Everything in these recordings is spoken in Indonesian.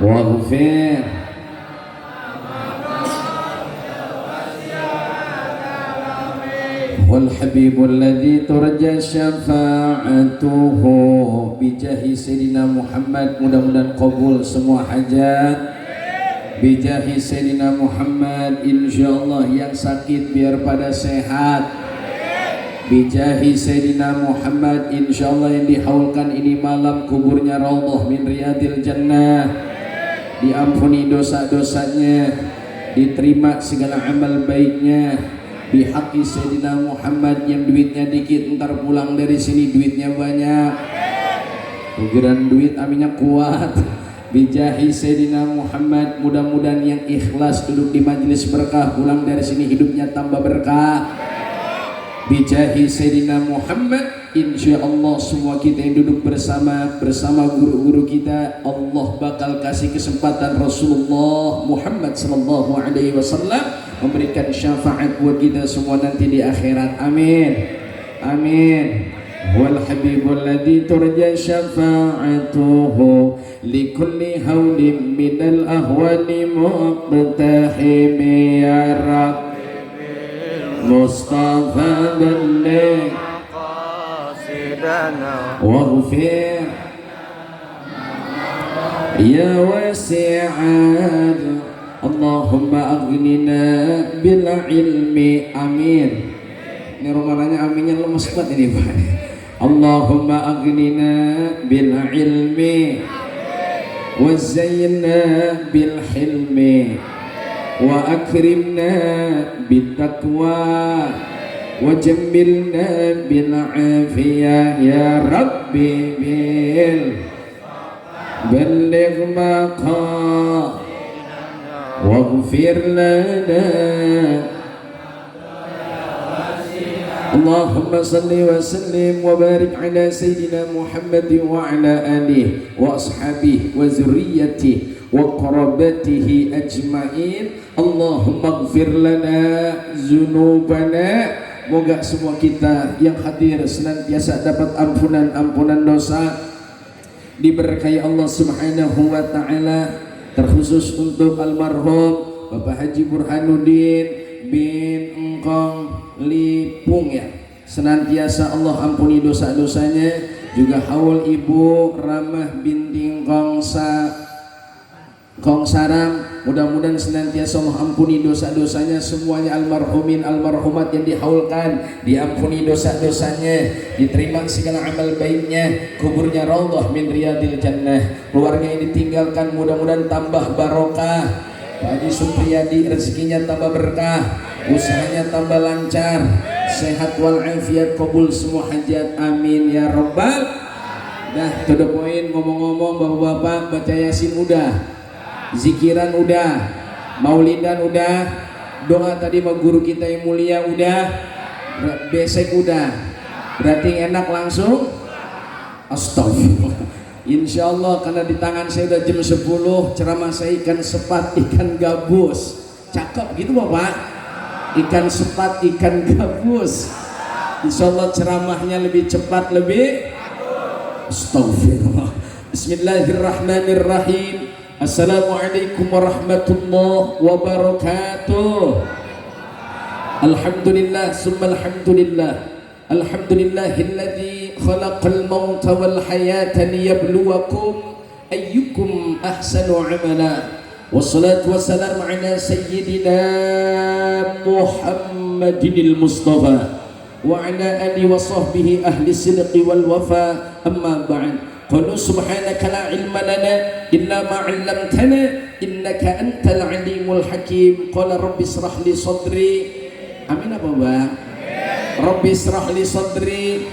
waghfir wal habibul ladzi turja syafa'atuhu bijahi sayyidina Muhammad. Mudah-mudahan qabul semua hajat bijahi sayyidina Muhammad. Insyaallah yang sakit biar pada sehat bijahi sayyidina Muhammad. Insyaallah yang dihaulkan ini malam kuburnya raudhah min riyadil jannah, diampuni dosa-dosanya, diterima segala amal baiknya bihaqi sayyidina Muhammad. Yang duitnya dikit ntar pulang dari sini duitnya banyak, ugiran duit aminnya kuat bijahi sayyidina Muhammad. Mudah-mudahan yang ikhlas duduk di majelis berkah pulang dari sini hidupnya tambah berkah bijahi sayyidina Muhammad. Insyaallah semua kita yang duduk bersama guru-guru kita, Allah bakal kasih kesempatan Rasulullah Muhammad sallallahu alaihi wasallam memberikan syafaat buat kita semua nanti di akhirat. Amin amin. Wal habibul ladzi turja syafa'atuhu likulli haulin minal ahwani muqtahimi ya Rabb Mustafa balligh qasidana waghfir ya wasi'ad Allahumma aghnina bil ilmi. Amin. Ini romananya aminnya lemes banget ini Pak. Allahumma aghnina bil ilmi wa zayyinna bil hilmi wa akrimna bit taqwa wa jammilna bil afiyah ya Rabbi bil balligh maqam waghfir lana. Allahumma salli wa sallim wa barik ala sayyidina Muhammad wa ala alihi wa ashabihi wa zurriyyatihi wa qarabatihi ajma'in. Allahumma ighfir lana dzunubana. Moga semua kita yang hadir senantiasa dapat ampunan dosa, diberkahi Allah Subhanahu wa taala. Terkhusus untuk almarhum Bapak Haji Burhanuddin bin Engkong Lipung ya, senantiasa Allah ampuni dosa-dosanya. Juga haul Ibu Ramah binti Kong Sarang, mudah-mudahan senantiasa Allah ampuni dosa-dosanya. Semuanya almarhumin almarhumat yang dihaulkan diampuni dosa-dosanya, diterima segala amal baiknya, kuburnya raudhah min riyadil jannah. Keluarga yang ditinggalkan mudah-mudahan tambah barokah. Pak Haji Supriyadi rezekinya tambah berkah, usahanya tambah lancar, sehat walafiat, qabul semua hajat. Amin ya rabbal. Nah, to the point, ngomong-ngomong bapak-bapak, baca yasin udah, zikiran udah, maulidan udah, doa tadi sama guru kita yang mulia udah, besek udah, berarti enak langsung astagfirullah. Insyaallah karena di tangan saya udah jam 10, ceramah saya ikan sepat ikan gabus, cakep gitu bapak, ikan sepat ikan gabus. Insyaallah ceramahnya lebih cepat lebih astagfirullah. Bismillahirrahmanirrahim. Assalamualaikum warahmatullahi wabarakatuh. Alhamdulillah summa alhamdulillah. Alhamdulillahilladzi khalaqal mauta wal hayata liyabluwakum ayyukum ahsanu amala. Wassalatu wassalamu ala sayyidina Muhammadinil Mustafa wa ala alihi wa sahbihi ahli sidqi wal wafa. Amma ba'd. Qalu subhanaka la ilma lana illa ma 'allamtana innaka antal alimul hakim. Qala rabbi israh li sadri. Amin apa Bang? Rabbi israh li sadri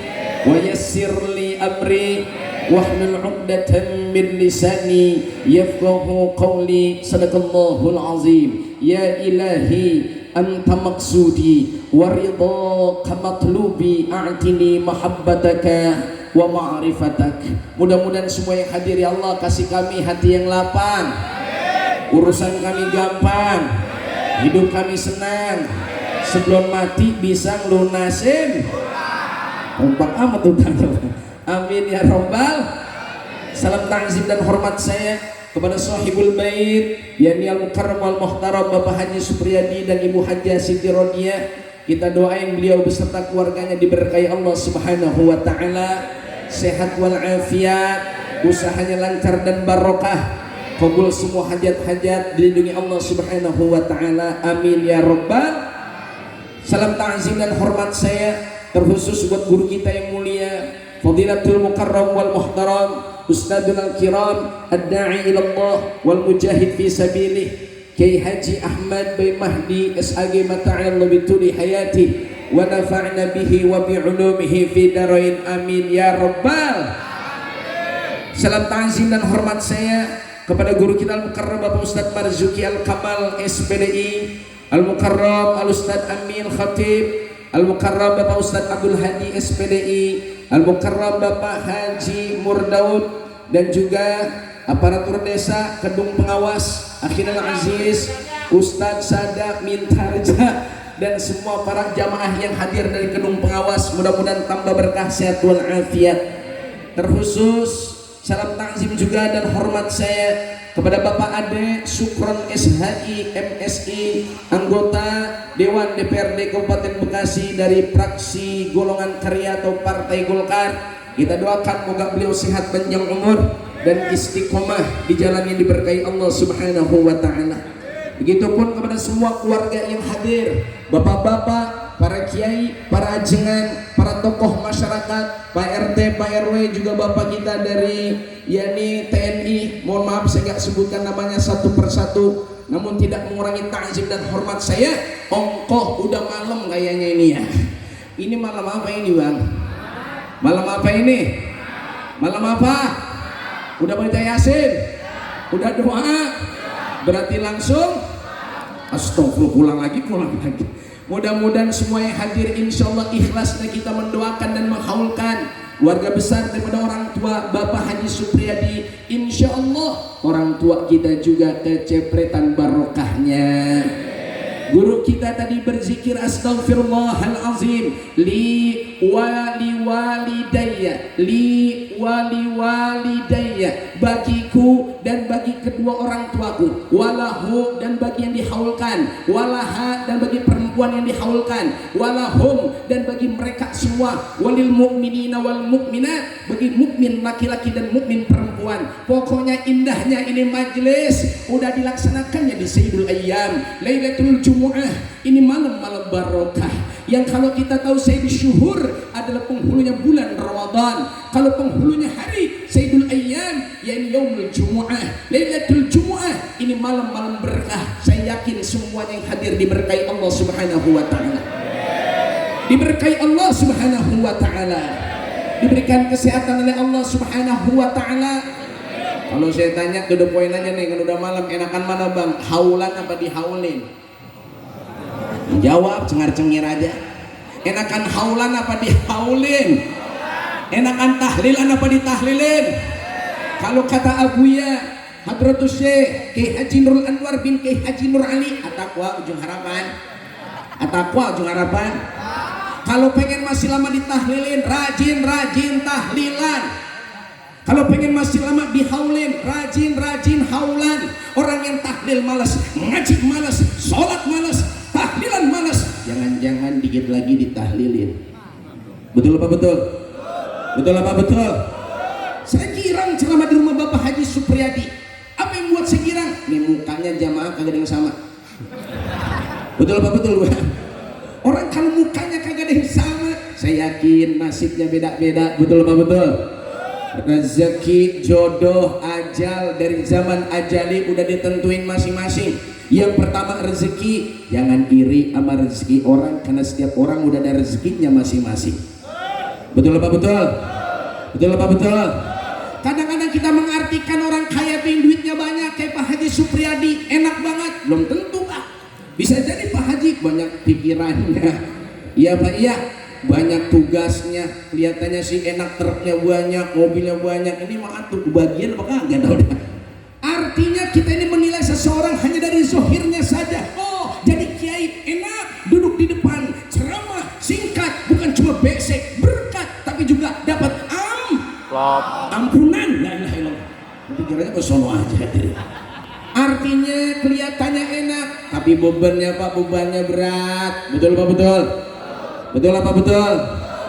wa yassir li amri wahlul 'uqdatam min lisani yafqahu qawli. Sadaqallahul azim. Ya ilahi anta maqsudi wa ridhaka matlubi a'tini mahabbataka wa ma'rifatak. Mudah-mudahan semua yang hadir ya Allah kasih kami hati yang lapang, urusan kami gampang, hidup kami senang, sebelum mati bisa ngelunasin kompak amat utang. Amin ya robbal. Salam takzim dan hormat saya kepada sahibul bait yakni al-mukarram wal muhtaram Bapak Haji Supriyadi dan Ibu Hajah Siti Rodiah. Kita doain beliau beserta keluarganya diberkahi Allah Subhanahu wa taala, sehat wal afiat, usahanya lancar dan barokah, kabul semua hajat-hajat, dilindungi Allah Subhanahu wa taala, amin ya rabbal. Salam ta'zim dan hormat saya terkhusus buat guru kita yang mulia Fadilatul Mukarram wal Muhtaram Ustadzul Al-Kiram Ad-Da'i ilallah wal Mujahid fi sabilih Kiai Haji Ahmad bin Mahdi SAG mata'allahu bituli hayati wa nafa'na bihi wa bi'ulumihi fi darain amin ya rabbal. Salam ta'zim dan hormat saya kepada guru kita Al-Mukarram Bapak Ustadz Marzuki Al-Kamal SPDI, Al-Mukarram Al-Ustadz Amin Khatib, Al-Mukarram Bapak Ustadz Abdul Hadi SPDI, Al-Mukarram Bapak Haji Murdaud, dan juga aparatur desa Kedung Pengawas Akhirul Aziz Ustadz Sadak Mintarja dan semua para jamaah yang hadir dari Kedung Pengawas, mudah-mudahan tambah berkah sehat wal afiat. Terkhusus salam takzim juga dan hormat saya kepada Bapak Ade Sukron SHI MSI, anggota Dewan DPRD Kabupaten Bekasi dari fraksi golongan karya atau Partai Golkar. Kita doakan moga beliau sehat panjang umur dan istiqomah di jalan yang diberkahi Allah Subhanahu wa taala. Begitupun kepada semua keluarga yang hadir, bapak-bapak, para kiai, para ajengan, para tokoh masyarakat, Pak RT, Pak RW, juga bapak kita dari yakni TNI. Mohon maaf saya nggak sebutkan namanya satu persatu, namun tidak mengurangi ta'zim dan hormat saya. Ongkoh udah malam kayaknya ini ya. Ini malam apa ini bang? Malam apa ini? Malam apa? Udah baca Yasin? Udah doa? Berarti langsung astagfirullah, pulang lagi. Mudah-mudahan semua yang hadir insya Allah ikhlas dan kita mendoakan dan menghaulkan keluarga besar daripada orang tua Bapak Haji Supriyadi. Insya Allah orang tua kita juga kecepretan barokahnya. Guru kita tadi berzikir astaghfirullahalazim li wali walidayya, bagiku dan bagi kedua orang tuaku, walahu dan bagi yang dihaulkan, walaha dan bagi perempuan yang dihaulkan, walahum dan bagi mereka semua, walil mu'minina wal mu'minat, bagi mukmin laki-laki dan mukmin perempuan. Pokoknya indahnya ini majelis udah dilaksanakannya di Sayyidul Ayyam Lailatul Jumu'ah. Ini malam-malam barokah yang kalau kita tahu Sayyidul Syuhur adalah penghulunya bulan Ramadan, kalau penghulunya hari Sayyidul Ayyam yaitu Yaumul Jumu'ah Lailatul Jumu'ah. Ini malam-malam berkah. Saya yakin semuanya yang hadir diberkahi Allah Subhanahu wa taala. Diberkahi Allah Subhanahu wa taala. Diberikan kesehatan oleh Allah Subhanahu wa taala. Kalau saya tanya to the point aja nih, kan udah malam, enakan mana bang? Haulan apa dihaulin? Jawab cengar-cengir aja. Enakan haulan apa dihaulin? Enakan tahlilan apa ditahlilin? Kalau kata Abuya Hadratus Syekh Kiai Haji Nurul Anwar bin Kiai Haji Nur Ali, ataqwa ujung harapan. Ataqwa ujung harapan. Kalau pengen masih lama ditahlilin, rajin tahlilan. Kalau pengen masih lama dihaulin, rajin haulan. Orang yang tahlil malas, ngaji malas, sholat malas, tahlilan malas, jangan-jangan dikit lagi ditahlilin. Betul apa betul? Betul apa betul? Saya girang ceramah di rumah Bapak Haji Supriyadi. Apa yang buat saya girang? Nih mukanya jamaah kagak ada yang sama. Betul apa betul? Orang kalau mukanya kagak ada yang sama, saya yakin nasibnya beda-beda. Betul apa betul? Rezeki, jodoh, ajal dari zaman ajali udah ditentuin masing-masing. Yang pertama rezeki, jangan iri sama rezeki orang karena setiap orang udah ada rezekinya masing-masing. Betul apa betul? Betul apa betul? Kadang-kadang kita mengartikan orang kaya tuh yang duitnya banyak kayak Pak Haji Supriyadi, enak banget. Belum tentu Pak. Bisa jadi Pak Haji banyak pikirannya. Iya Pak, iya. Banyak tugasnya, kelihatannya sih enak, truknya banyak, mobilnya banyak. Ini mah atuh kebagian apa kagak tahu dah. Artinya kita ini menilai seseorang hanya dari zahirnya saja. Oh, jadi kiai enak, duduk di depan, ceramah singkat, bukan cuma besek berkat, tapi juga dapat ampunan. La ilaha illallah. Pikirannya ke sono aja. Artinya kelihatannya enak, tapi bebannya Pak, bebannya berat. Betul apa betul? Betul apa betul?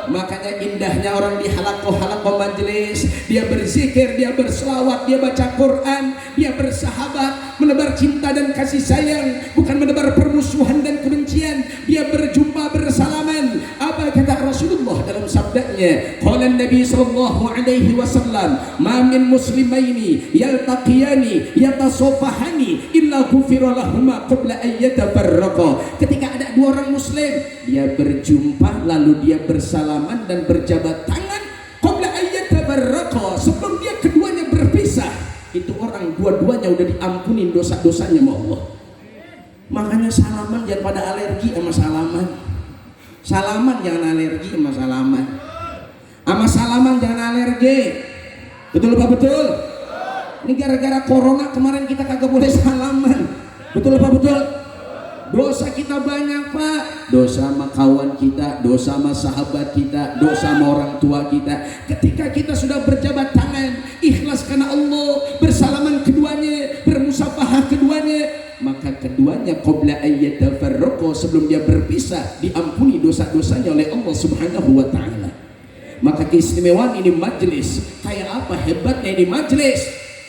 Makanya indahnya orang di halakoh majelis, dia berzikir, dia berselawat, dia baca Quran, dia bersahabat, menebar cinta dan kasih sayang, bukan menebar permusuhan dan kebencian. Dia berjumpa bersalaman. Apa kata Rasulullah dalam sabdanya? Qala Nabi sallallahu alaihi wasallam, "Ma min muslimaini yaltaqiyani yatasafahani illa ghufira lahuma qabla an yatafarraqa." Ketika ada dua orang muslim, dia berjumpa lalu dia bersalaman dan berjabat tangan, qabla an yatafarraqa, sebelum dia keduanya berpisah, itu orang dua-duanya udah diampuni dosa-dosanya sama Allah. Makanya salaman jangan pada alergi sama salaman. Salaman jangan alergi sama salaman. Sama salaman jangan alergi. Betul apa betul? Ini gara-gara corona kemarin kita kagak boleh salaman. Betul apa betul? Dosa kita banyak Pak. Dosa sama kawan kita, dosa sama sahabat kita, dosa sama orang tua kita. Ketika kita sudah berjabat tangan, ikhlas karena Allah, bersalaman keduanya, bermusafahah keduanya, maka keduanya qabla an yatafarraqa, sebelum dia berpisah, diampuni dosa-dosanya oleh Allah Subhanahu wa taala. Maka keistimewaan ini majelis. Kayak apa hebatnya ini majelis?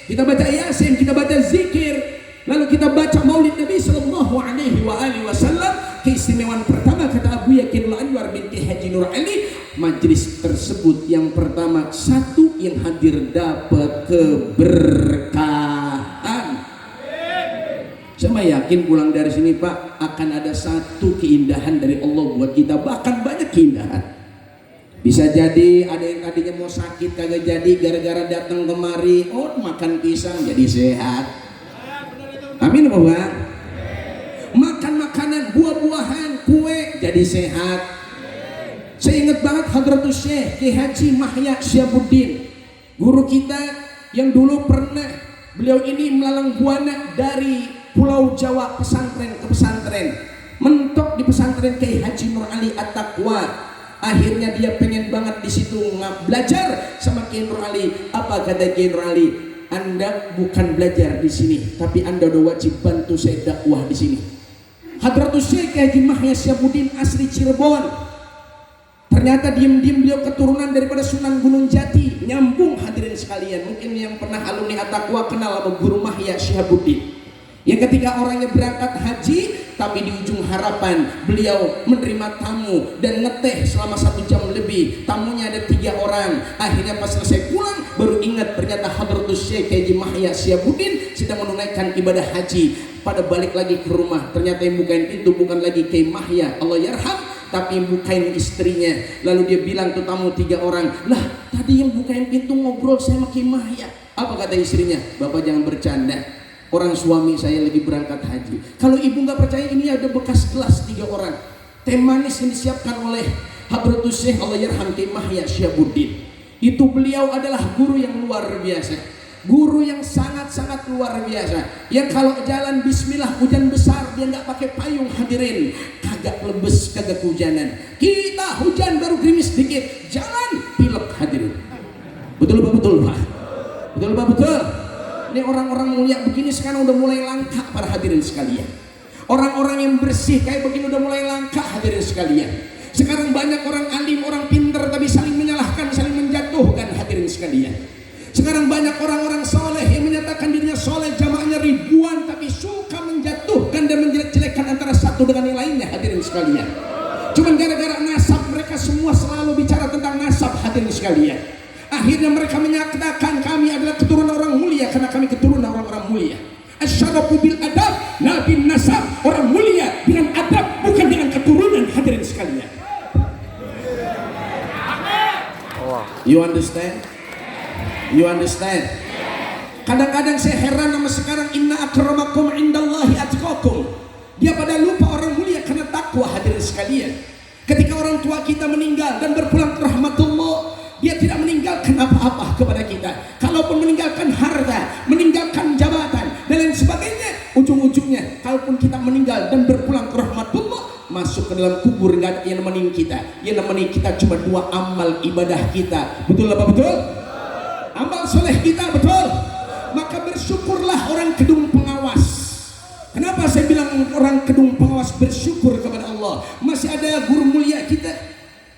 Kita baca Yasin, kita baca zikir, lalu kita baca Maulid Nabi sallallahu alaihi wasallam. Keistimewaan pertama kata Abu Yakin Al-Anwar binti Haji Nur Ali, majelis tersebut yang pertama, satu yang hadir dapat keberkahan. Saya yakin pulang dari sini Pak akan ada satu keindahan dari Allah buat kita, bahkan banyak keindahan. Bisa jadi ada yang tadinya mau sakit kagak jadi, gara-gara datang kemari, oh makan pisang jadi sehat. Amin apa Bang? Makan makanan, buah-buahan, kue jadi sehat. Saya ingat banget Hadratus Syekh Ki Haji Mahya Syabuddin, guru kita yang dulu pernah, beliau ini melalang buana dari Pulau Jawa pesantren ke pesantren, mentok di pesantren Kiai Haji Nur Ali At-Taqwa. Akhirnya dia pengen banget di situ belajar sama Kiai Nur Ali. Apa kata Kiai Nur Ali? Anda bukan belajar di sini, tapi Anda udah wajib bantu saya dakwah di sini. Hadratus Syekh Haji Mahya Syabuddin asli Cirebon. Ternyata diam-diam beliau keturunan daripada Sunan Gunung Jati. Nyambung hadirin sekalian. Mungkin yang pernah alumni At-Taqwa kenal sama Guru Mahya Syabuddin. Yang ketika orangnya berangkat haji, tapi di ujung harapan beliau menerima tamu dan ngeteh selama 1 jam lebih. Tamunya ada 3 orang. Akhirnya pas selesai pulang baru ingat ternyata Hadratus Syekh Haji Mahya Syabuddin sedang menunaikan ibadah haji. Pada balik lagi ke rumah, ternyata yang bukain pintu bukan lagi Kiai Mahya, Allah yarham, tapi yang bukain istrinya. Lalu dia bilang tuh tamu 3 orang, lah tadi yang bukain pintu ngobrol saya sama Kiai Mahya. Apa kata istrinya? Bapak jangan bercanda, orang suami saya lagi berangkat haji. Kalau ibu nggak percaya, ini ada bekas gelas 3 orang teh manis yang disiapkan oleh Hadratus Syekh Allah yarham Kiai Mahya Syabuddin. Itu beliau adalah guru yang luar biasa, guru yang sangat-sangat luar biasa. Yang kalau jalan bismillah hujan besar dia nggak pakai payung hadirin, kagak lebes kagak hujanan. Kita hujan baru gerimis dikit, jalan pilek hadirin. Betul apa betul Pak? Betul apa betul? Ini orang-orang mulia begini sekarang udah mulai langka para hadirin sekalian. Orang-orang yang bersih kayak begini udah mulai langka hadirin sekalian. Sekarang banyak orang alim, orang pinter tapi saling menyalahkan, saling menjatuhkan hadirin sekalian. Sekarang banyak orang-orang soleh yang menyatakan dirinya soleh, jamaahnya ribuan tapi suka menjatuhkan dan menjelek-jelekkan antara satu dengan yang lainnya hadirin sekalian. Cuman gara-gara nasab, mereka semua selalu bicara tentang nasab hadirin sekalian. Akhirnya mereka menyatakan kami adalah keturunan orang mulia karena kami keturunan orang-orang mulia. Asyarafu bil adab, nabi nasab, orang mulia dengan adab bukan dengan keturunan hadirin sekalian. You understand? You understand? Kadang-kadang saya heran sama sekarang, inna akramakum indallahi atqakum. Dia pada lupa orang mulia karena takwa hadirin sekalian. Ketika orang tua kita meninggal dan berpulang ke rahmatullah, dia tidak meninggalkan apa-apa kepada kita. Kalaupun meninggalkan harta, meninggalkan jabatan dan lain sebagainya, ujung-ujungnya kalaupun kita meninggal dan berpulang ke rahmatullah, masuk ke dalam kubur nggak ada yang nemenin kita. Yang nemenin kita cuma 2 amal ibadah kita. Betul apa betul? Amal soleh kita betul. kedung pengawas. Kenapa saya bilang orang kedung pengawas bersyukur kepada Allah? Masih ada guru mulia kita,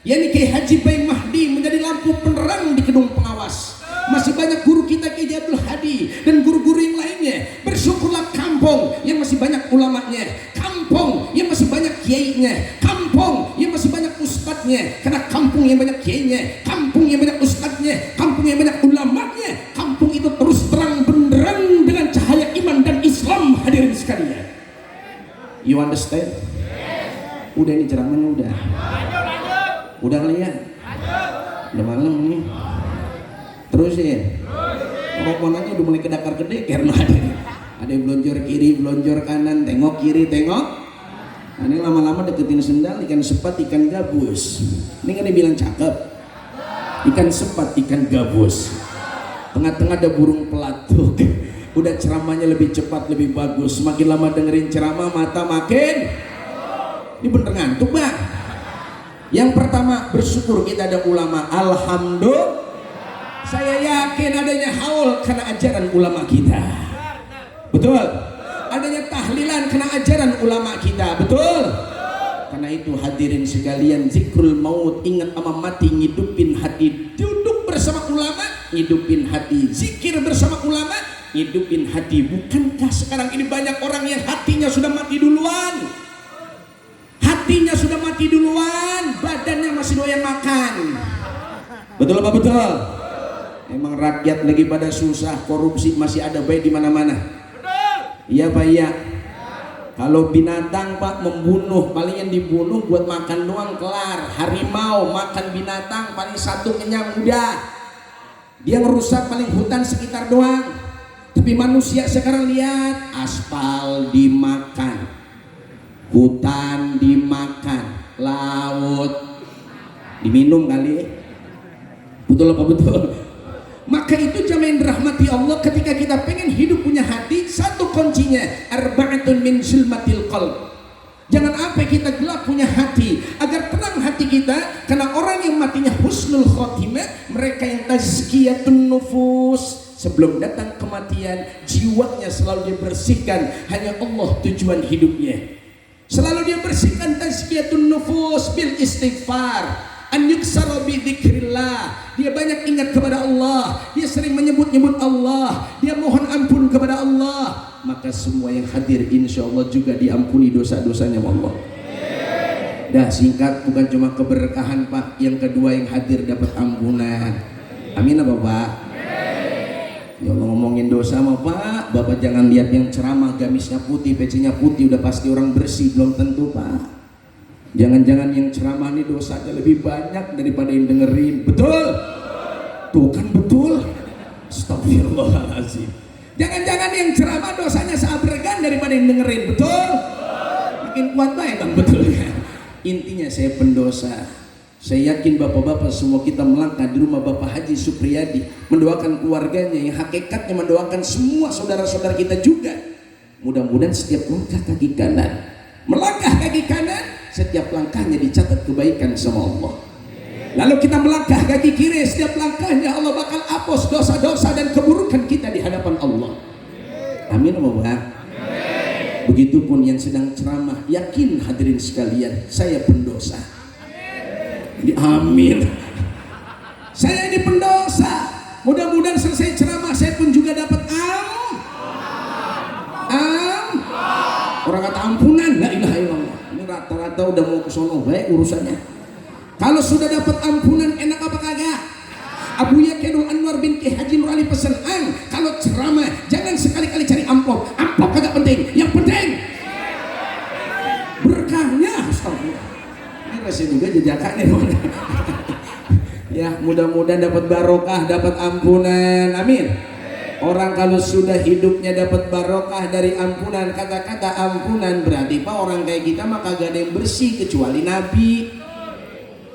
yakni Kiai Haji Bayi Mahdi, menjadi lampu penerang di kedung pengawas. Masih banyak guru kita Kiai Abdul Hadi dan guru-guru yang lainnya. Bersyukurlah kampung yang masih banyak ulamanya, kampung yang masih banyak kiainya, kampung yang masih banyak ustadznya. Karena kampung yang banyak kiainya, kampung yang banyak ustadznya, kampung yang banyak ulamanya, kampung itu terus terang benderang dengan cahaya iman dan Islam, hadirin sekalian. You understand? Udah ini ceramahnya udah kalian? Udah malam nih. Terus ya. Rokonannya udah mulai kedakar gede karena ada yang blonjor kiri, blonjor kanan, tengok kiri, tengok. Nah, ini lama-lama deketin sendal, ikan sepat, ikan gabus. Ini kan dibilang cakep. Ikan sepat, ikan gabus. Tengah-tengah ada burung pelatuk. Udah ceramahnya lebih cepat, lebih bagus. Semakin lama dengerin ceramah, mata makin. Ini bener ngantuk bang. Yang pertama, bersyukur kita ada ulama. Alhamdulillah. Saya yakin adanya haul karena ajaran ulama kita. Betul. Adanya tahlilan karena ajaran ulama kita. Betul. Karena itu hadirin sekalian, zikrul maut, ingat sama mati, ngidupin hati. Duduk bersama ulama, ngidupin hati. Zikir bersama ulama, ngidupin hati. Bukankah sekarang ini banyak orang yang hatinya sudah mati duluan? Hatinya sudah mati duluan, badannya masih doyan makan. Betul apa betul? Emang rakyat lagi pada susah, korupsi masih ada baik di mana-mana. Iya Pak, iya. Kalau binatang Pak membunuh, paling yang dibunuh buat makan doang kelar. Harimau makan binatang paling satu kenyang udah. Dia ngerusak paling hutan sekitar doang. Tapi manusia sekarang lihat, aspal dimakan, hutan dimakan, laut diminum kali. Betul apa betul? Maka itu jamaah dirahmati Allah, ketika kita pengen hidup punya hati, satu kuncinya arba'atun min zulmatil qalb. Jangan sampai kita gelap punya hati, agar tenang hati kita. Karena orang yang matinya husnul khotimah, mereka yang tazkiyatun nufus, sebelum datang kematian jiwanya selalu dibersihkan. Hanya Allah tujuan hidupnya. Selalu dia bersihkan tazkiyatun nufus bil istighfar, an yuksara bi dzikrillah. Dia banyak ingat kepada Allah, dia sering menyebut-nyebut Allah, dia mohon ampun kepada Allah. Maka semua yang hadir insya Allah juga diampuni dosa-dosanya Allah. Dah singkat, bukan cuma keberkahan Pak, yang kedua yang hadir dapat ampunan. Amin apa Pak? Ya Allah, ngomongin dosa mah Pak, Bapak jangan lihat yang ceramah gamisnya putih, pecinya putih, udah pasti orang bersih, belum tentu Pak. Jangan-jangan yang ceramah ini dosanya lebih banyak daripada yang dengerin. Betul? Tuh kan betul. Astagfirullahaladzim. Jangan-jangan yang ceramah dosanya seabregan daripada yang dengerin. Betul? Makin kuat baik bang, betul ya. Intinya saya pendosa. Saya yakin bapak-bapak semua kita melangkah di rumah Bapak Haji Supriyadi, mendoakan keluarganya, yang hakikatnya mendoakan semua saudara-saudara kita juga. Mudah-mudahan setiap langkah kaki kanan, melangkah kaki kanan, setiap langkahnya dicatat kebaikan sama Allah. Lalu kita melangkah kaki kiri, setiap langkahnya Allah bakal hapus dosa-dosa dan keburukan kita di hadapan Allah. Amin Bapak. Begitupun yang sedang ceramah, yakin hadirin sekalian, saya pendosa. Amin. Saya ini pendosa. Mudah-mudahan selesai ceramah saya pun juga dapat orang kata ampunan, la ilaha illallah. Ini rata-rata udah mau ke sono baik urusannya. Kalau sudah dapat ampunan enak apa kagak? Abu Yakinul Anwar bin Ki Haji Nur Ali pesan, kalau ceramah jangan sekali-kali cari amplop. Amplop kagak penting. Yang penting berkahnya. Astagfirullah. Ini rasanya juga jejakannya. Ya, mudah-mudahan dapat barokah, dapat ampunan. Amin. Orang kalau sudah hidupnya dapat barokah dari ampunan, kata-kata ampunan berarti Pak orang kayak kita mah kagak ada yang bersih kecuali Nabi.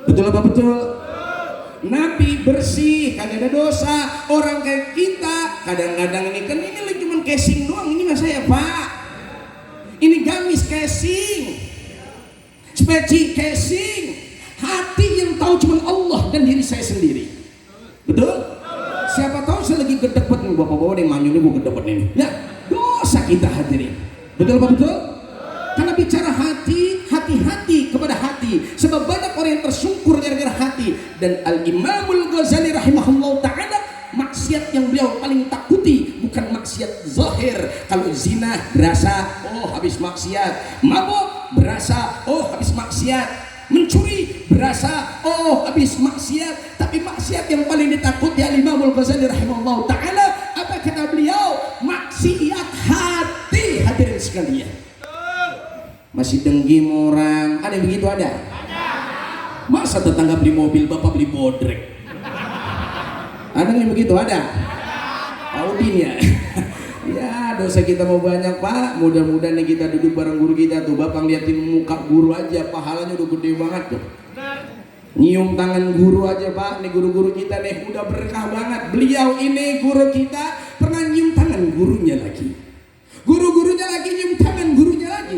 Betul apa betul? Nabi bersih, kagak ada dosa. Orang kayak kita kadang-kadang ini kan ini cuma casing doang, ini nggak saya Pak. Ini gamis casing, speci casing, hati yang tahu cuma Allah dan diri saya sendiri. Betul? Siapa tahu saya lagi gedebet nih bapak-bapak yang manyu nih, gue gedebet nih. Ya, dosa dosa kita hadirin. Betul apa betul? Karena bicara hati, hati-hati kepada hati. Sebab banyak orang yang tersungkur gara-gara hati. Dan Al-Imamul Ghazali rahimahullah ta'ala, maksiat yang beliau paling takuti bukan maksiat zahir. Kalau zina berasa, oh habis maksiat. Mabuk berasa, oh habis maksiat. Mencuri berasa, oh habis maksiat. Tapi maksiat yang paling ditakuti Al-Imamul Ghazali rahimahullah ta'ala, apa kata beliau? Maksiat hati, hadirin sekalian. Masih dengki orang, ada yang begitu ada? Masa tetangga beli mobil, bapak beli bodrek? Ada yang begitu ada? Audin ya? Ya dosa kita mau banyak pak. Mudah-mudahan nih kita duduk bareng guru kita tuh, bapak liatin muka guru aja, pahalanya udah gede banget tuh. Nyium tangan guru aja pak, nih guru-guru kita nih udah berkah banget. Beliau ini guru kita pernah nyium tangan gurunya lagi. Guru-gurunya lagi nyium tangan gurunya lagi,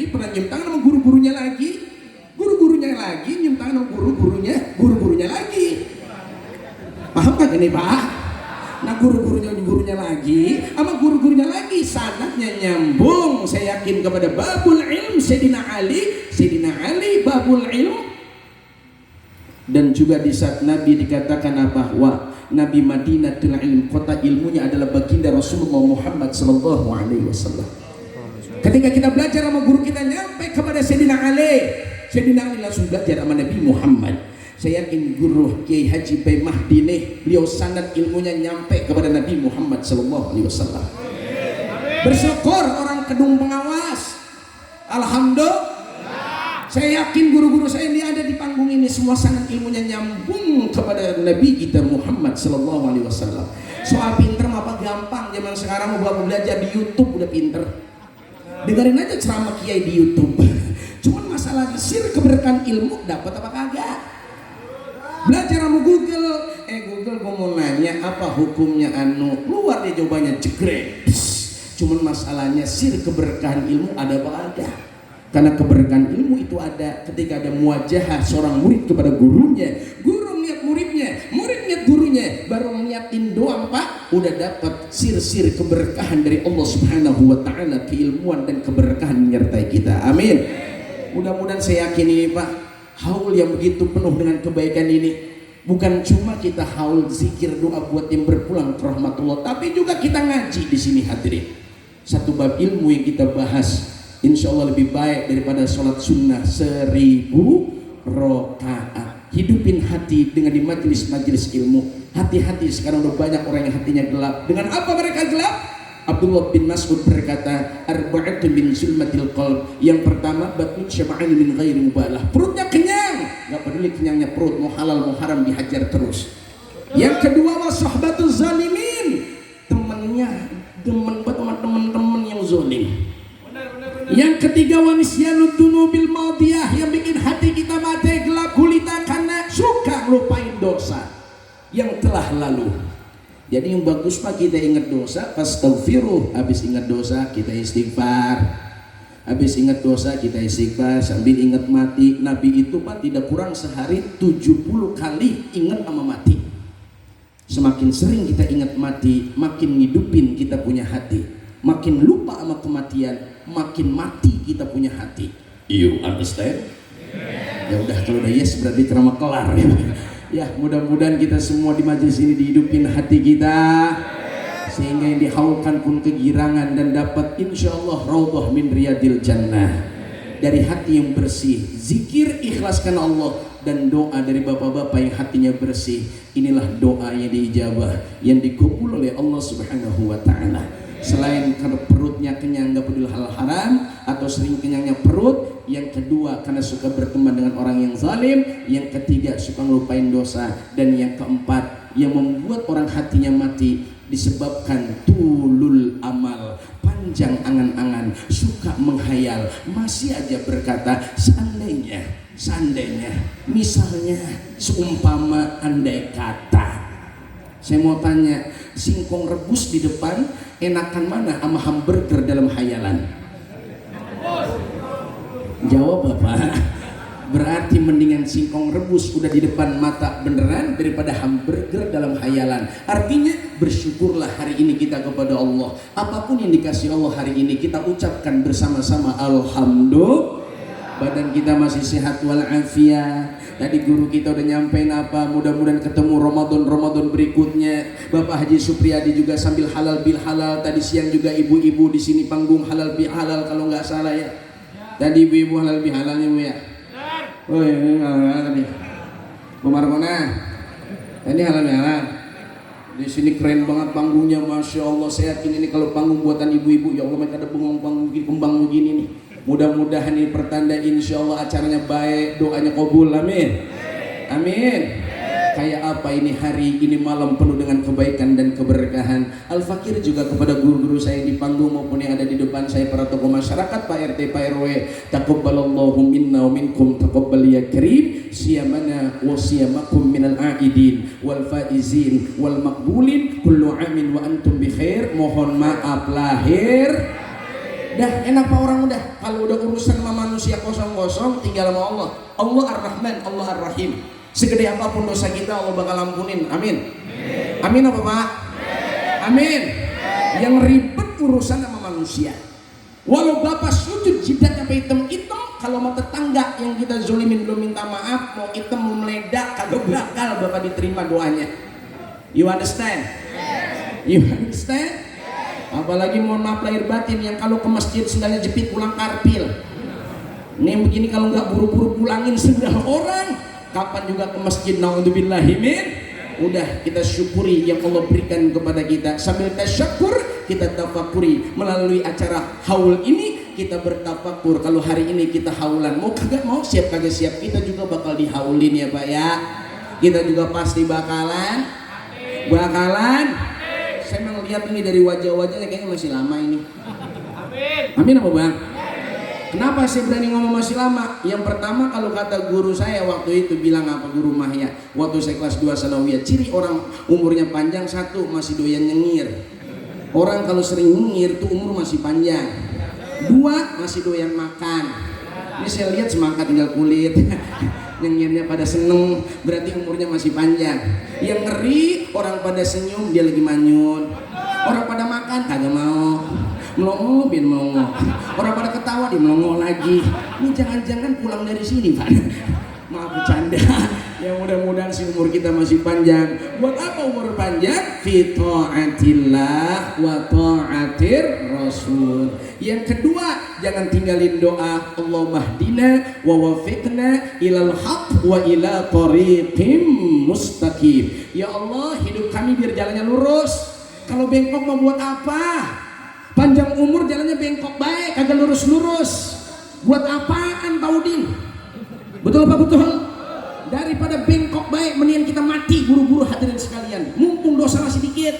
pernah nyium tangan sama guru-gurunya lagi, guru-gurunya lagi nyium tangan sama guru-gurunya lagi. Paham kan ini pak? Nah guru-gurunya lagi sama guru-gurunya lagi, sanadnya nyambung. Saya yakin kepada babul ilm Sayyidina Ali babul ilm. Dan juga di saat Nabi dikatakan bahwa Nabi Madinatul Ilm, kota ilmunya adalah baginda Rasulullah Muhammad sallallahu alaihi wasallam. Ketika kita belajar sama guru kita nyampe kepada Sayyidina Ali langsung belajar sama Nabi Muhammad. Saya yakin guru Kiai Haji Bay Mahdi nih, beliau sanad ilmunya nyampe kepada Nabi Muhammad sallallahu alaihi wasallam. Bersyukur orang Kedung Pengawas. Alhamdulillah. Saya yakin guru-guru saya ini ada di panggung ini semua sanad ilmunya nyambung kepada Nabi kita Muhammad sallallahu alaihi wasallam. Soal pinter apa gampang, zaman sekarang mau belajar di YouTube udah pinter. Dengerin aja ceramah kiai di YouTube. Cuman masalah sir keberkahan ilmu dapat apa kagak? Belajar sama Google. Google gua mau nanya apa hukumnya keluar dia jawabannya jegrek. Cuman masalahnya sir keberkahan ilmu ada apa kagak? Karena keberkahan ilmu itu ada ketika ada muwajahah seorang murid kepada gurunya, guru niat muridnya, murid niat gurunya, baru niatin doang pak, udah dapat sir-sir keberkahan dari Allah Subhanahu wa ta'ala, keilmuan dan keberkahan menyertai kita. Amin. Mudah-mudahan saya yakin ini pak, haul yang begitu penuh dengan kebaikan ini bukan cuma kita haul zikir doa buat yang berpulang ke rahmatullah, tapi juga kita ngaji di sini hadirin. Satu bab ilmu yang kita bahas insya Allah lebih baik daripada sholat sunnah 1000 rakaat. Hidupin hati dengan di majelis-majelis ilmu. Hati-hati sekarang udah banyak orang yang hatinya gelap. Dengan apa mereka gelap? Abdullah bin Mas'ud berkata, arba'atun min zulmatil qalb. Yang pertama, batun syab'an min ghairi mubalah. Perutnya kenyang, gak peduli kenyangnya perut, mau halal mau haram dihajar terus. Yang kedua, wasahbatul zalimin. Temennya demen buat sama temen-temen yang zalim. Yang ketiga, wanisyanud dunubil madiyah, yang bikin hati kita mati gelap gulita karena suka lupain dosa yang telah lalu. Jadi yang bagus pak kita ingat dosa, fastaghfiruh, habis ingat dosa kita istighfar, habis ingat dosa kita istighfar sambil ingat mati. Nabi itu pak tidak kurang sehari 70 kali ingat sama mati. Semakin sering kita ingat mati, makin ngidupin kita punya hati. Makin lupa sama kematian, makin mati kita punya hati. You understand? Ya udah, kalau udah yes berarti ceramah kelar ya. Ya mudah-mudahan kita semua di majelis ini dihidupin hati kita sehingga yang dihaulkan pun kegirangan dan dapat insyaallah raudhah min riyadil jannah. Dari hati yang bersih, zikir ikhlaskan Allah, dan doa dari bapak-bapak yang hatinya bersih. Inilah doa yang diijabah, yang dikabul oleh Allah Subhanahu wa ta'ala. Selain karena perutnya kenyang gak peduli hal haram atau sering kenyangnya perut, yang kedua karena suka berteman dengan orang yang zalim, yang ketiga suka ngelupain dosa, dan yang keempat yang membuat orang hatinya mati disebabkan tulul amal, panjang angan-angan, suka menghayal, masih aja berkata seandainya, misalnya, seumpama, andai kata. Saya mau tanya, singkong rebus di depan enakan mana sama hamburger dalam hayalan? Jawab bapak. Berarti mendingan singkong rebus udah di depan mata beneran daripada hamburger dalam hayalan. Artinya bersyukurlah hari ini kita kepada Allah. Apapun yang dikasih Allah hari ini kita ucapkan bersama-sama alhamdulillah. Badan kita masih sehat walafiat. Tadi guru kita udah nyampein apa, mudah-mudahan ketemu Ramadan berikutnya. Bapak Haji Supriyadi juga sambil halal bil halal. Tadi siang juga ibu-ibu di sini panggung halal bil halal kalau nggak salah ya. Tadi ibu-ibu halal bil halalnya Bu ya. Oh iya, nih. Bu Markona, ini halal. Di sini keren banget panggungnya, masya Allah. Saya yakin ini kalau panggung buatan ibu-ibu, ya Allah mereka ada bengong panggung kembang begini nih. Mudah-mudahan ini pertanda insya Allah acaranya baik, doanya kabul, amin. Amin. Kayak apa ini hari, ini malam penuh dengan kebaikan dan keberkahan. Al-Fakir juga kepada guru-guru saya yang di panggung maupun yang ada di depan saya, para tokoh masyarakat, Pak RT, Pak RW. Taqabbalallahu minna wa minkum taqabbal ya karim. Siyamana wa siyamakum minal aidin wal faizin wal maqbulin. Kullu amin wa antum bi khair. Mohon maaf lahir. Dah enak Pak orang udah. Kalau udah urusan sama manusia kosong-kosong tinggal sama Allah. Allah Ar-Rahman, Allah Ar-Rahim. Segede apapun dosa kita Allah bakal ampunin. Amin. Amin apa Pak? Amin. Yang ribet urusan sama manusia. Walau Bapak sujud jidatnya hitam-hitam, kalau mau tetangga yang kita zolimin belum minta maaf, mau hitam mau meledak, kagak bakal Bapak diterima doanya. You understand? You understand? Apalagi mohon maaf lahir batin yang kalau ke masjid sendalnya jepit pulang karpil. Ini yang begini kalau nggak buru-buru pulangin sendal orang. Kapan juga ke masjid, naudzubillahi min. Udah kita syukuri yang Allah berikan kepada kita. Sambil tasyakur kita tafakuri. Melalui acara haul ini kita bertafakur. Kalau hari ini kita haulan, mau kagak mau, siap kagak siap, kita juga bakal dihaulin ya Pak ya. Kita juga pasti bakalan. Saya melihat ini dari wajah-wajahnya kayaknya masih lama ini. Amin apa Bang? Kenapa saya berani ngomong masih lama? Yang pertama kalau kata guru saya waktu itu bilang apa, Guru Mahya, waktu saya kelas 2 sanawiyah, ciri orang umurnya panjang satu masih doyan nyengir. Orang kalau sering nyengir tuh umur masih panjang. Dua masih doyan makan. Ini saya lihat semangka tinggal kulit. Nyengirnya pada seneng, berarti umurnya masih panjang. Yang ngeri orang pada senyum dia lagi manyun. Orang pada makan kagak mau. Melongo bin melongo. Orang pada ketawa dia melongo lagi. Ini jangan-jangan pulang dari sini Pak. Maaf bercanda. Ya mudah-mudahan si umur kita masih panjang. Buat apa umur panjang? Fi ta'atillah wa ta'atir rasul. Yang kedua, jangan tinggalin doa. Allahumma hdina wa wafiqna ilal haq wa ila tariqim mustaqim. Ya Allah, hidup kami biar jalannya lurus. Kalau bengkok mau buat apa? Panjang umur jalannya bengkok baik, kagak lurus-lurus. Buat apaan Taudin? Betul apa betul? Daripada bengkok baik, mendingan kita mati buru-buru hadirin sekalian. Mumpung dosa masih dikit.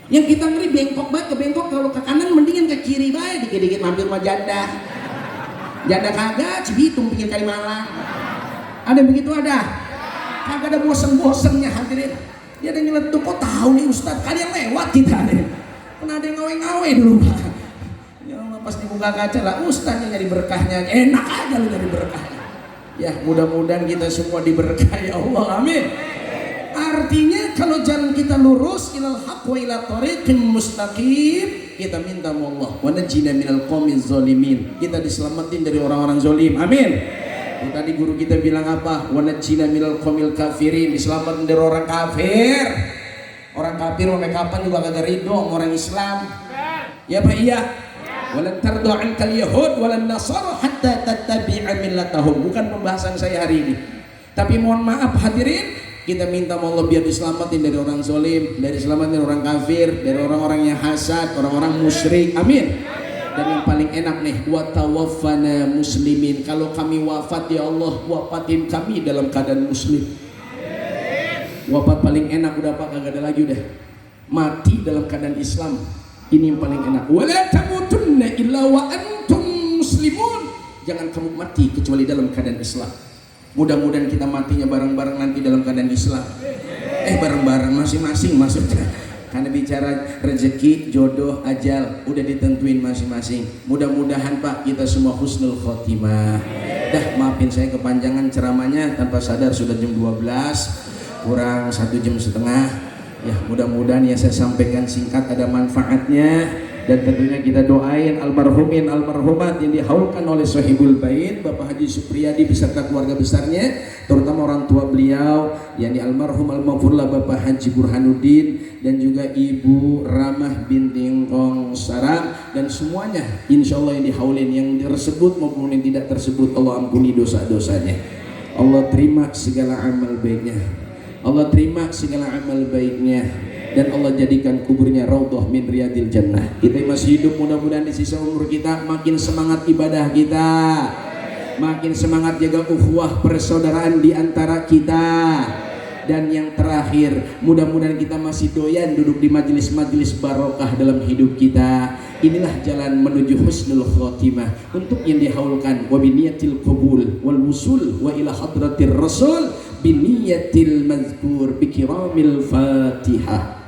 Yang kita ngeri bengkok baik ke bengkok, kalau ke kanan mendingan ke kiri baik, dikit-dikit mampir sama janda. Janda kagak, Cibitung pinggir Kalimalang. Ada yang begitu ada? Kagak ada bosen-bosennya hadirin. Dia ada nyeletuk, kok tahu nih Ustaz? Kalian lewat kita nih. Pernah ada yang ngawe-ngawe dulu Pak. Ya Allah pas dibuka kaca lah Ustaz yang nyari berkahnya. Enak aja lu nyari berkahnya. Ya mudah-mudahan kita semua diberkahi Allah, amin. Artinya kalau jalan kita lurus ilal haq wa ila tariqim mustaqim, kita minta Allah wa najina minal qaumiz zalimin. Kita diselamatin dari orang-orang zalim, amin. Tadi guru kita bilang apa? Wa najina minal qaumil kafirin, diselamatin dari orang kafir. Orang kafir sampai kapan juga kagak ridho sama orang Islam. Ya Pak iya. Walan tardu ankal yahud walan nasara hatta tattabi'a millatahum. Bukan pembahasan saya hari ini. Tapi mohon maaf hadirin, kita minta Allah biar diselamatin dari orang zalim, dari selamatin dari orang kafir, dari orang-orang yang hasad, orang-orang musyrik. Amin. Dan yang paling enak nih, wa tawaffana muslimin. Kalau kami wafat ya Allah, wafatin kami dalam keadaan muslim. Wafat paling enak udah Pak, kagak ada lagi udah. Mati dalam keadaan Islam. Ini yang paling enak. Wala tamutunna illa wa antum muslimun. Jangan kamu mati kecuali dalam keadaan Islam. Mudah-mudahan kita matinya bareng-bareng nanti dalam keadaan Islam. Bareng-bareng masing-masing maksudnya. karena bicara rezeki, jodoh, ajal udah ditentuin masing-masing. Mudah-mudahan Pak kita semua husnul khotimah. Dah maafin saya kepanjangan ceramahnya, tanpa sadar sudah jam 12 kurang 1,5 jam. Ya mudah-mudahan ya saya sampaikan singkat ada manfaatnya, dan tentunya kita doain almarhumin almarhumat yang dihaulkan oleh Sohibul Bait Bapak Haji Supriyadi beserta keluarga besarnya, terutama orang tua beliau yakni almarhum almarhumlah Bapak Haji Burhanuddin dan juga Ibu Ramah binti Ngkong Sarang, dan semuanya insya Allah yang dihaulin, yang tersebut maupun yang tidak tersebut, Allah ampuni dosa-dosanya, Allah terima segala amal baiknya, Allah terima segala amal baiknya, dan Allah jadikan kuburnya raudhah min riyadil jannah. Kita masih hidup, mudah-mudahan di sisa umur kita makin semangat ibadah kita, makin semangat jaga ukhuwah persaudaraan di antara kita, dan yang terakhir mudah-mudahan kita masih doyan duduk di majelis-majelis barokah dalam hidup kita. Inilah jalan menuju husnul khotimah untuk yang dihaulkan wa biniyatil qabul wal wusul wa ila hadratir rasul biniyatil mazkur bikiramil fatihah.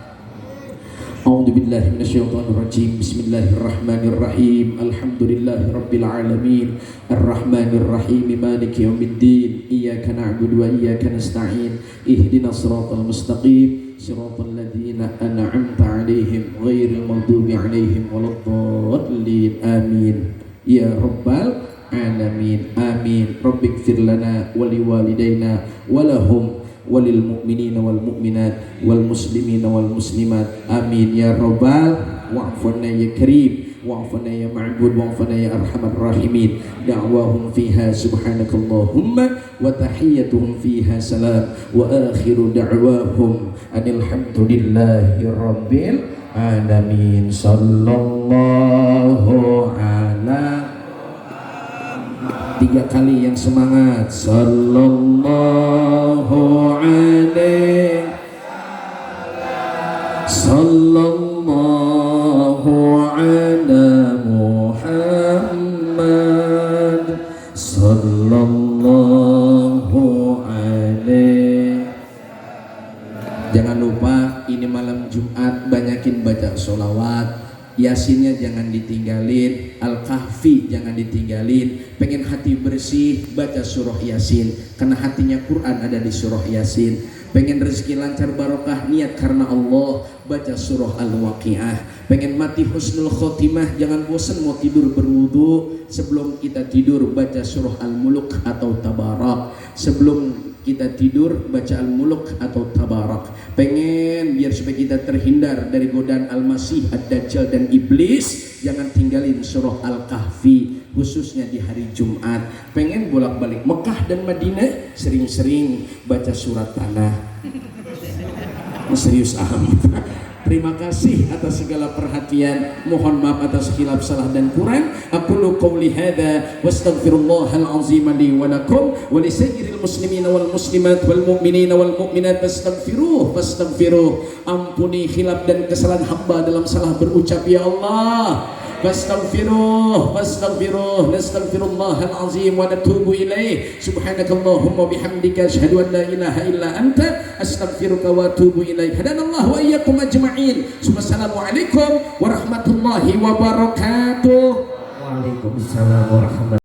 A'udzu billahi minasyaitonir rajim. Bismillahirrahmanirrahim. Alhamdulillahi rabbil alamin. Arrahmanir rahim. Maliki yaumiddin. Iyyaka na'budu wa iyyaka nasta'in. Ihdinas siratal mustaqim. Siratal ladzina an'amta 'alaihim ghairil maghdubi 'alaihim waladdallin. Amin. Ya rabbal alamin. Amin. Rabbighfir lana wa liwalidayna wa lahum walil mu'minina wal mu'minat wal muslimina wal muslimat. Amin ya rabbal wa'afana ya karim wa'afana ya ma'bud wa'afana ya arhamar rahimin. Da'wahum fiha subhanakallahumma wa tahiyyatuhum fiha salam wa akhiru da'wahum alhamdulillahi rabbil alamin. Sallallahu ala 3 kali yang semangat. Sallallahu alaihi sallallahu ala Muhammad sallallahu alaihi. Jangan lupa ini malam Jumat banyakin baca sholawat. Yasinnya jangan ditinggalin, Al-Kahfi jangan ditinggalin. Pengen hati bersih, baca surah Yasin, karena hatinya Quran ada di surah Yasin. Pengen rezeki lancar barokah, niat karena Allah, baca surah Al-Waqiah. Pengen mati husnul khotimah, jangan bosan mau tidur berwudu. Sebelum kita tidur baca surah Al-Muluk atau Tabarak. Sebelum kita tidur baca Al-Muluk atau Tabarak. Pengen biar supaya kita terhindar dari godaan Al-Masih, Ad-Dajjal dan Iblis, jangan tinggalin surah Al-Kahfi khususnya di hari Jumat. Pengen bolak-balik Mekah dan Madinah, sering-sering baca surat Tanah. Serius amat. Terima kasih atas segala perhatian. Mohon maaf atas khilaf salah dan kurang. Aqulu qouli hadza wastaghfirullahal azim li wa lakum wa li sayyidil muslimina wal muslimat wal mu'minina wal mu'minat fastaghfiruh. Ampuni khilaf dan kesalahan hamba dalam salah berucap ya Allah. Fastaghfiruh nastaghfirullahal azim wa natubu ilaih. Subhanakallahumma bihamdika asyhadu an la ilaha illa anta astaghfiruka wa atubu ilaih. Hadanallahu wa iyyakum ajma'in. Assalamualaikum warahmatullahi wabarakatuh. Waalaikumsalam warahmatullahi wabarakatuh.